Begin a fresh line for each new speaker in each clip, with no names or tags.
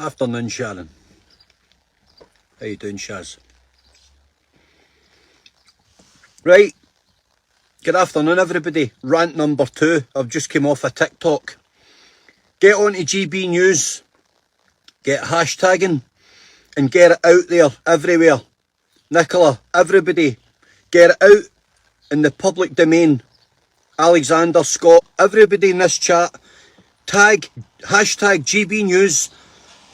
Afternoon, Sharon. How you doing, Shaz? Right. Good afternoon, everybody. Rant number 2. I've just come off a TikTok. Get onto GB News. Get hashtagging. And get it out there, everywhere. Nickell, everybody. Get it out in the public domain. Alexander, Scott, everybody in this chat. Tag, hashtag GB News,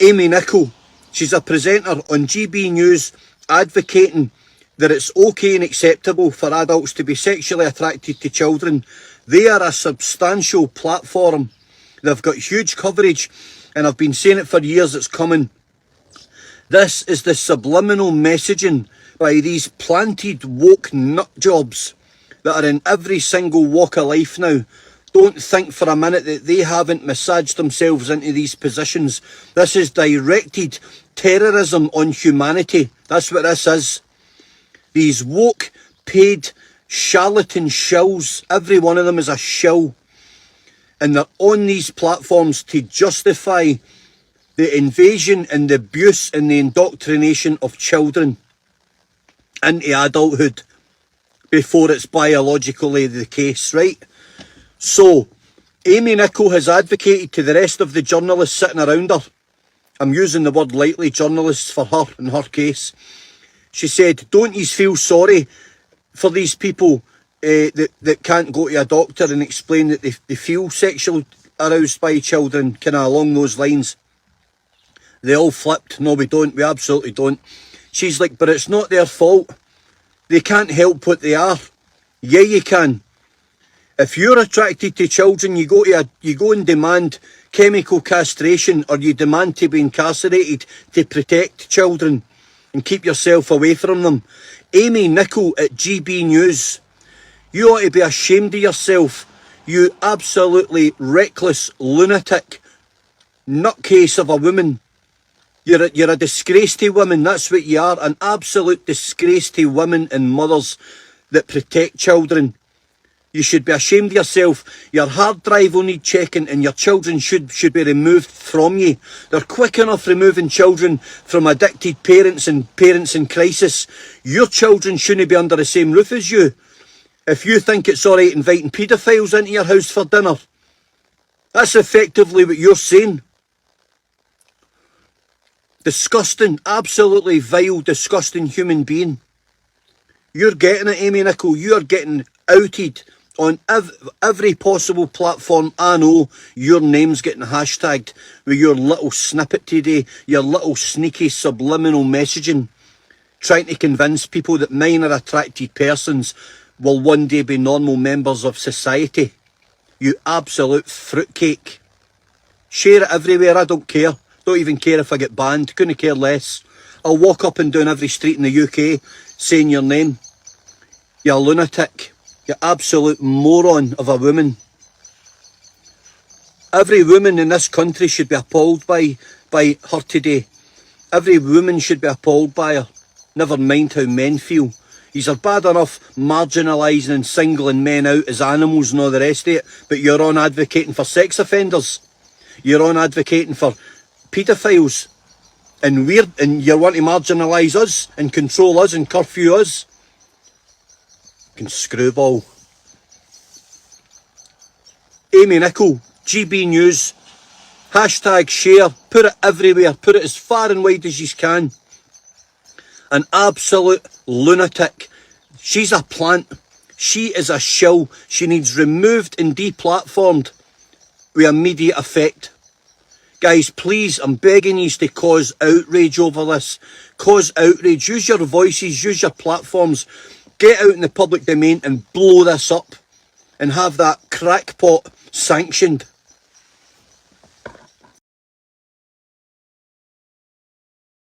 Amy Nickell. She's a presenter on GB News advocating that it's okay and acceptable for adults to be sexually attracted to children. They are a substantial platform. They've got huge coverage, and I've been saying it for years, it's coming. This is the subliminal messaging by these planted woke nutjobs that are in every single walk of life now. Don't think for a minute that they haven't massaged themselves into these positions. This is directed terrorism on humanity. That's what this is. These woke, paid, charlatan shills, every one of them is a shill. And they're on these platforms to justify the invasion and the abuse and the indoctrination of children into adulthood before it's biologically the case, right? So, Amy Nickell has advocated to the rest of the journalists sitting around her. I'm using the word lightly, journalists, for her in her case. She said, don't you feel sorry for these people that can't go to a doctor and explain that they feel sexually aroused by children, kind of along those lines. They all flipped. No, we don't. We absolutely don't. She's like, but it's not their fault. They can't help what they are. Yeah, you can. If you're attracted to children, you go and demand chemical castration, or you demand to be incarcerated to protect children and keep yourself away from them. Amy Nickell at GB News, you ought to be ashamed of yourself, you absolutely reckless lunatic nutcase of a woman. You're a disgrace to women, that's what you are, an absolute disgrace to women and mothers that protect children. You should be ashamed of yourself. Your hard drive will need checking, and your children should be removed from you. They're quick enough removing children from addicted parents and parents in crisis. Your children shouldn't be under the same roof as you. If you think it's alright inviting paedophiles into your house for dinner, that's effectively what you're saying. Disgusting, absolutely vile, disgusting human being. You're getting it, Amy Nickell. You're getting outed on every possible platform. I know your name's getting hashtagged with your little snippet today, your little sneaky subliminal messaging, trying to convince people that minor attracted persons will one day be normal members of society. You absolute fruitcake. Share it everywhere, I don't care. Don't even care if I get banned, couldn't care less. I'll walk up and down every street in the UK saying your name. You lunatic. You absolute moron of a woman. Every woman in this country should be appalled by her today. Every woman should be appalled by her. Never mind how men feel. Yous are bad enough marginalising and singling men out as animals and all the rest of it, but you're on advocating for sex offenders. You're on advocating for paedophiles. And you want to marginalise us and control us and curfew us. Fucking screwball. Amy Nickell, GB News, hashtag share, put it everywhere, put it as far and wide as you can. An absolute lunatic. She's a plant. She is a shill. She needs removed and deplatformed with immediate effect. Guys, please, I'm begging you to cause outrage over this. Cause outrage. Use your voices, use your platforms. Get out in the public domain and blow this up. And have that crackpot sanctioned.